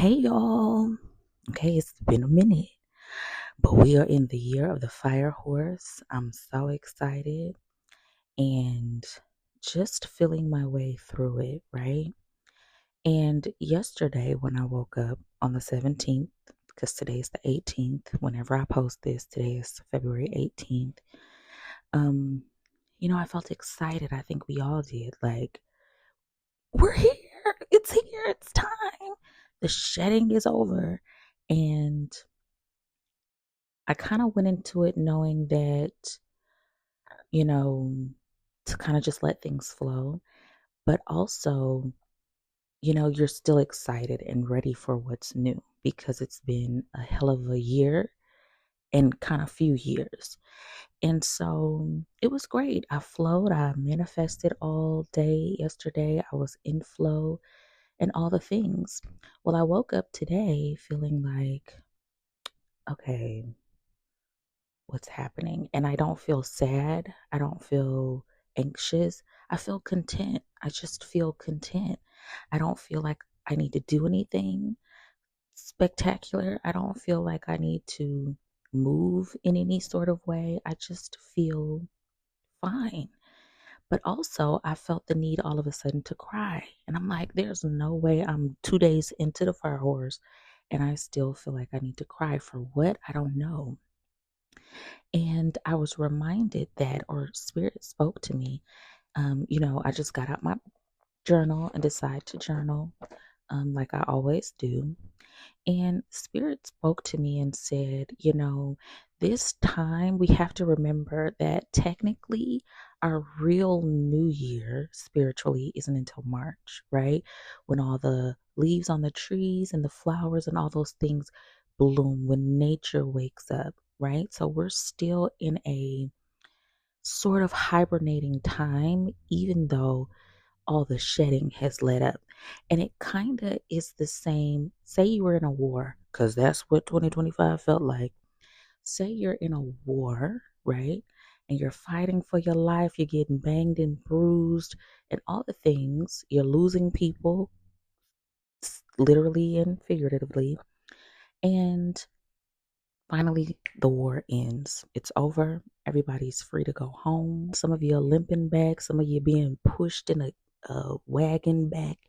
Hey y'all. Okay, it's been a minute, but we are in the year of the fire horse. I'm so excited and just feeling my way through it, right? And yesterday, when I woke up on the 17th, because today is the 18th, whenever I post this, today is February 18th. Um, I felt excited. I think we all did. Like, we're here. It's here. It's time. The shedding is over. And I kind of went into it knowing that, you know, to kind of just let things flow, but also, you're still excited and ready for what's new because it's been a hell of a year and kind of few years. And so it was great. I flowed, I manifested all day yesterday. I was in flow and all the things. Well, I woke up today feeling like, okay, what's happening. And I don't feel sad. I don't feel anxious. I feel content. I just feel content. I don't feel like I need to do anything spectacular. I don't feel like I need to move in any sort of way. I just feel fine. But also, I felt the need all of a sudden to cry. And I'm like, there's no way I'm 2 days into the fire horse and I still feel like I need to cry for what? I don't know. And I was reminded that, or Spirit spoke to me. I just got out my journal and decided to journal, like I always do. And Spirit spoke to me and said, this time we have to remember that technically our real new year spiritually isn't until March, right? When all the leaves on the trees and the flowers and all those things bloom, when nature wakes up, right? So we're still in a sort of hibernating time, even though all the shedding has let up. And it kind of is the same. Say you were in a war, because that's what 2025 felt like. Say you're in a war, right? And you're fighting for your life, you're getting banged and bruised, and all the things. You're losing people, literally and figuratively. And finally, the war ends. It's over. Everybody's free to go home. Some of you are limping back. Some of you are being pushed in a wagon back.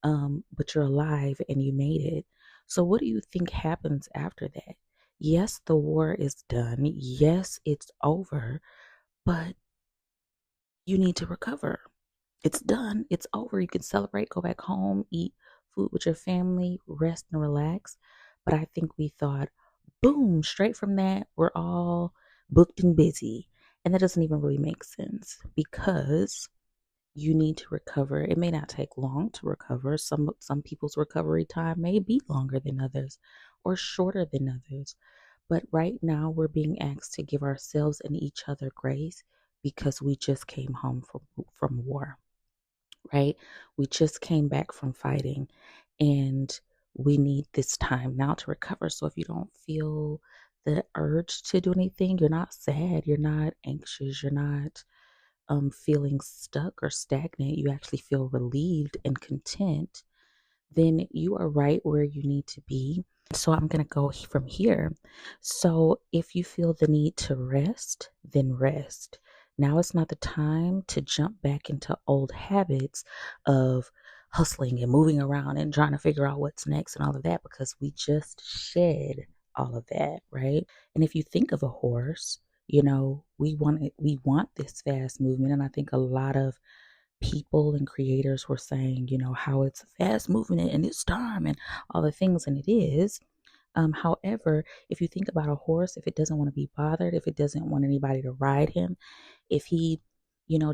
But you're alive and you made it. So, what do you think happens after that? Yes, the war is done. Yes, it's over. But you need to recover. It's done. It's over. You can celebrate, go back home, eat food with your family, rest and relax. But I think we thought, boom, straight from that, we're all booked and busy. And that doesn't even really make sense because you need to recover. It may not take long to recover. Some people's recovery time may be longer than others or shorter than others. But right now we're being asked to give ourselves and each other grace because we just came home from war, right? We just came back from fighting and we need this time now to recover. So if you don't feel the urge to do anything, you're not sad, you're not anxious, you're not feeling stuck or stagnant, you actually feel relieved and content, then you are right where you need to be. So I'm going to go from here. So if you feel the need to rest, then rest. Now is not the time to jump back into old habits of hustling and moving around and trying to figure out what's next and all of that because we just shed all of that, right? And if you think of a horse, we want this fast movement, and I think a lot of people and creators were saying, how it's a fast movement and it's time and all the things, and it is. However, if you think about a horse, if it doesn't want to be bothered, if it doesn't want anybody to ride him, if he,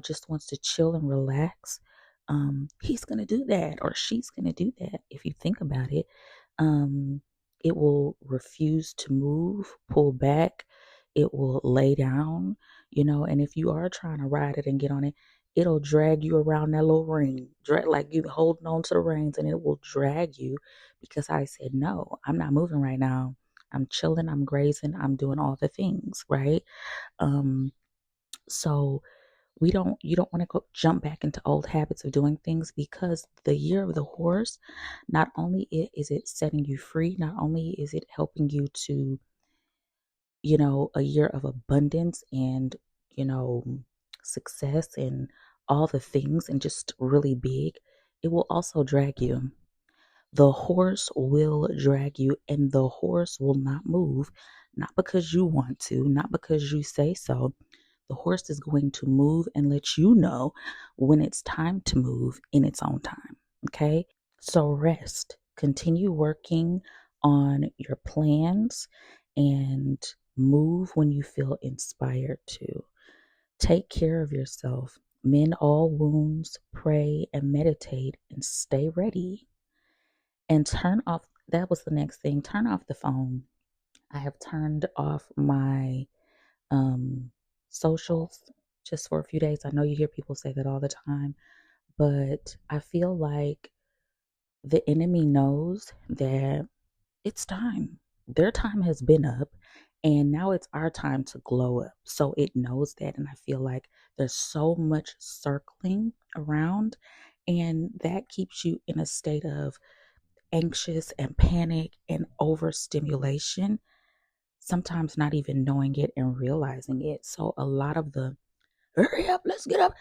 just wants to chill and relax, he's going to do that or she's going to do that. If you think about it, um, it will refuse to move, pull back, it will lay down, and if you are trying to ride it and get on it, it'll drag you around that little ring, drag like you holding on to the reins, and it will drag you because I said, no, I'm not moving right now. I'm chilling, I'm grazing, I'm doing all the things, right? Um, so You don't want to go jump back into old habits of doing things, because the year of the horse, not only is it setting you free, not only is it helping you to, a year of abundance and, you know, success and all the things and just really big, it will also drag you. The horse will drag you, and the horse will not move, not because you want to, not because you say so. The horse is going to move and let you know when it's time to move in its own time. Okay. So rest, continue working on your plans, and move when you feel inspired to. Take care of yourself, mend all wounds, pray and meditate, and stay ready. And turn off, that was the next thing, turn off the phone. I have turned off my socials just for a few days. I know you hear people say that all the time, but I feel like the enemy knows that it's time. Their time has been up, and now it's our time to glow up. So it knows that. And I feel like there's so much circling around, and that keeps you in a state of anxious and panic and overstimulation, sometimes not even knowing it and realizing it. So a lot of the hurry up, let's get up,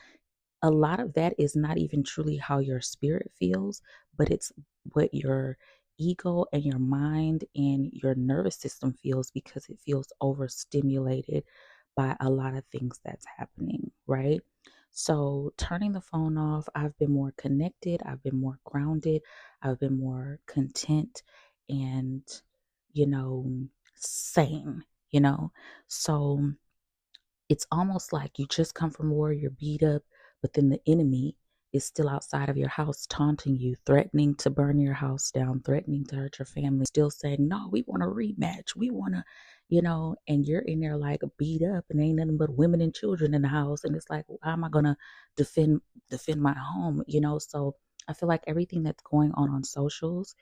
a lot of that is not even truly how your spirit feels, but it's what your ego and your mind and your nervous system feels, because it feels overstimulated by a lot of things that's happening, right? So, turning the phone off, I've been more connected, I've been more grounded, I've been more content and, you know, sane, you know? So, it's almost like you just come from war, you're beat up, but then the enemy is still outside of your house taunting you, threatening to burn your house down, threatening to hurt your family, still saying, no, we want a rematch. We want to, and you're in there like beat up, and ain't nothing but women and children in the house. And it's like, how am I gonna defend my home? So I feel like everything that's going on socials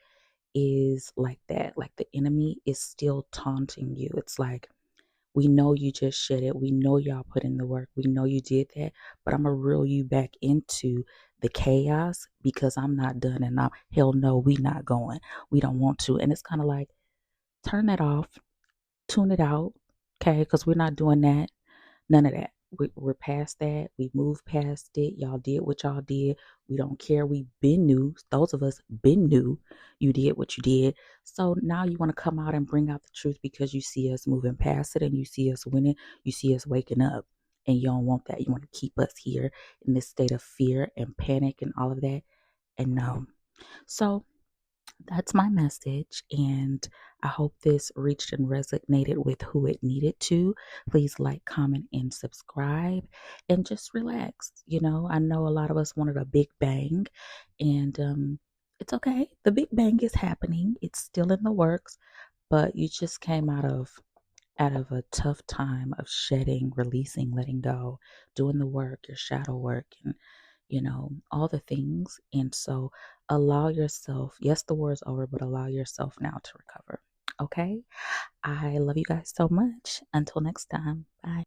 is like that. Like the enemy is still taunting you. It's like, we know you just shed it. We know y'all put in the work. We know you did that. But I'm going to reel you back into the chaos, because I'm not done. And hell no, we not going. We don't want to. And it's kind of like, turn that off, tune it out. Okay. Because we're not doing that. None of that. We're past that. We moved past it. Y'all did what y'all did. We don't care. We been new. Those of us been new. You did what you did. So now you want to come out and bring out the truth, because you see us moving past it, and you see us winning. You see us waking up, and you don't want that. You want to keep us here in this state of fear and panic and all of that. And no. So that's my message, and I hope this reached and resonated with who it needed to. Please like, comment, and subscribe, and just relax. I know a lot of us wanted a big bang, and it's okay. The big bang is happening. It's still in the works, but you just came out of a tough time of shedding, releasing, letting go, doing the work, your shadow work, and all the things. And so allow yourself, yes, the war is over, but allow yourself now to recover. Okay. I love you guys so much. Until next time. Bye.